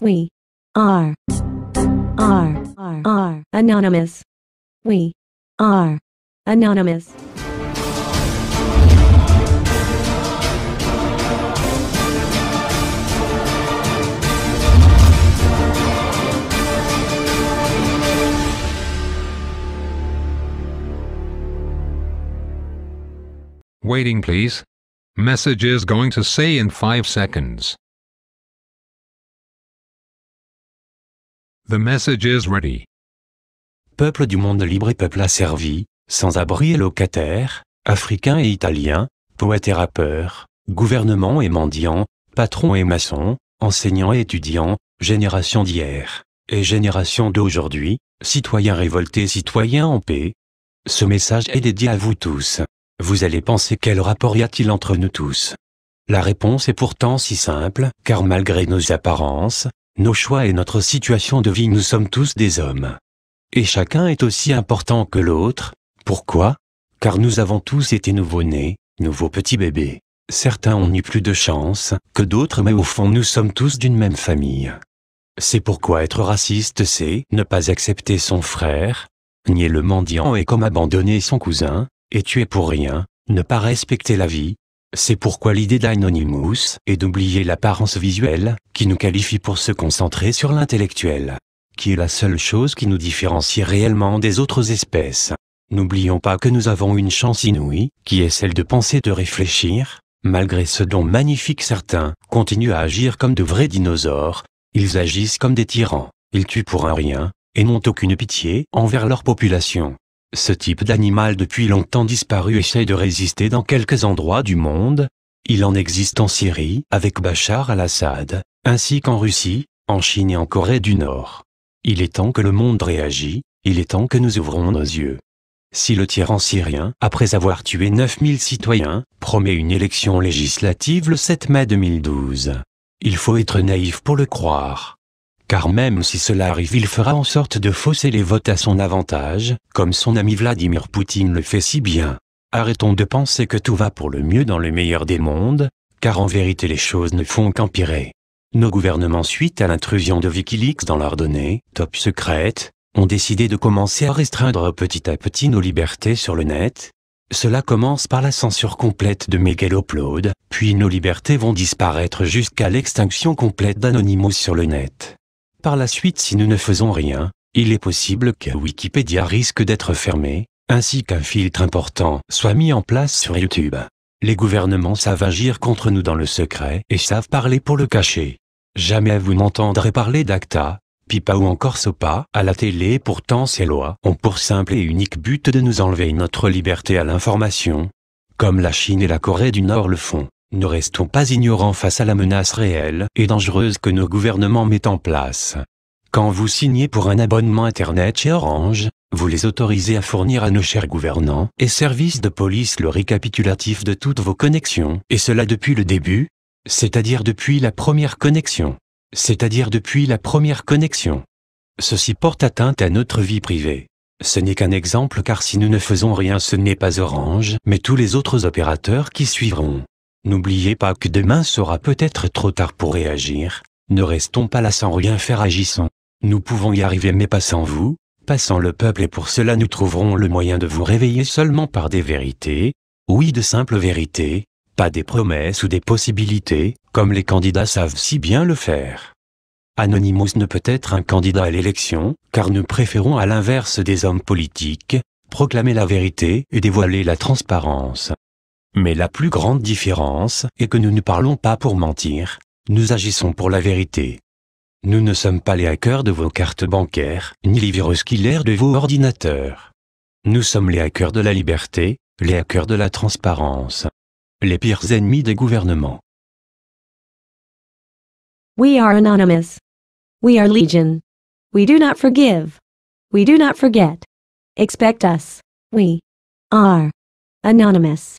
We are anonymous. We are anonymous. Waiting, please. Message is going to say in 5 seconds. The message is ready. Peuple du monde libre et peuple asservi, sans-abri et locataires, africains et italiens, poètes et rappeurs, gouvernements et mendiants, patrons et maçons, enseignants et étudiants, génération d'hier et génération d'aujourd'hui, citoyens révoltés, citoyens en paix. Ce message est dédié à vous tous. Vous allez penser quel rapport y a-t-il entre nous tous? La réponse est pourtant si simple, car malgré nos apparences, nos choix et notre situation de vie, nous sommes tous des hommes. Et chacun est aussi important que l'autre. Pourquoi? Car nous avons tous été nouveau-nés, nouveaux petits bébés. Certains ont eu plus de chance que d'autres, mais au fond nous sommes tous d'une même famille. C'est pourquoi être raciste, c'est ne pas accepter son frère, nier le mendiant et comme abandonner son cousin, et tuer pour rien, ne pas respecter la vie. C'est pourquoi l'idée d'Anonymous est d'oublier l'apparence visuelle, qui nous qualifie pour se concentrer sur l'intellectuel, qui est la seule chose qui nous différencie réellement des autres espèces. N'oublions pas que nous avons une chance inouïe, qui est celle de penser, de réfléchir, malgré ce dont magnifiques certains continuent à agir comme de vrais dinosaures. Ils agissent comme des tyrans, ils tuent pour un rien, et n'ont aucune pitié envers leur population. Ce type d'animal depuis longtemps disparu essaye de résister dans quelques endroits du monde. Il en existe en Syrie, avec Bachar al-Assad, ainsi qu'en Russie, en Chine et en Corée du Nord. Il est temps que le monde réagisse, il est temps que nous ouvrons nos yeux. Si le tyran syrien, après avoir tué 9000 citoyens, promet une élection législative le 7 mai 2012, il faut être naïf pour le croire. Car même si cela arrive, il fera en sorte de fausser les votes à son avantage, comme son ami Vladimir Poutine le fait si bien. Arrêtons de penser que tout va pour le mieux dans le meilleur des mondes, car en vérité les choses ne font qu'empirer. Nos gouvernements, suite à l'intrusion de Wikileaks dans leurs données, top secrètes, ont décidé de commencer à restreindre petit à petit nos libertés sur le net. Cela commence par la censure complète de Megalopload, puis nos libertés vont disparaître jusqu'à l'extinction complète d'Anonymous sur le net. Par la suite, si nous ne faisons rien, il est possible que Wikipédia risque d'être fermé, ainsi qu'un filtre important soit mis en place sur YouTube. Les gouvernements savent agir contre nous dans le secret et savent parler pour le cacher. Jamais vous n'entendrez parler d'ACTA, PIPA ou encore SOPA à la télé, pourtant ces lois ont pour simple et unique but de nous enlever notre liberté à l'information. Comme la Chine et la Corée du Nord le font. Ne restons pas ignorants face à la menace réelle et dangereuse que nos gouvernements mettent en place. Quand vous signez pour un abonnement Internet chez Orange, vous les autorisez à fournir à nos chers gouvernants et services de police le récapitulatif de toutes vos connexions, et cela depuis le début, c'est-à-dire depuis la première connexion. Ceci porte atteinte à notre vie privée. Ce n'est qu'un exemple, car si nous ne faisons rien, ce n'est pas Orange, mais tous les autres opérateurs qui suivront. N'oubliez pas que demain sera peut-être trop tard pour réagir. Ne restons pas là sans rien faire, agissons. Nous pouvons y arriver, mais pas sans vous, pas sans le peuple, et pour cela nous trouverons le moyen de vous réveiller seulement par des vérités. Oui, de simples vérités, pas des promesses ou des possibilités, comme les candidats savent si bien le faire. Anonymous ne peut être un candidat à l'élection, car nous préférons, à l'inverse des hommes politiques, proclamer la vérité et dévoiler la transparence. Mais la plus grande différence est que nous ne parlons pas pour mentir, nous agissons pour la vérité. Nous ne sommes pas les hackers de vos cartes bancaires, ni les virus killers de vos ordinateurs. Nous sommes les hackers de la liberté, les hackers de la transparence. Les pires ennemis des gouvernements. We are anonymous. We are legion. We do not forgive. We do not forget. Expect us. We are anonymous.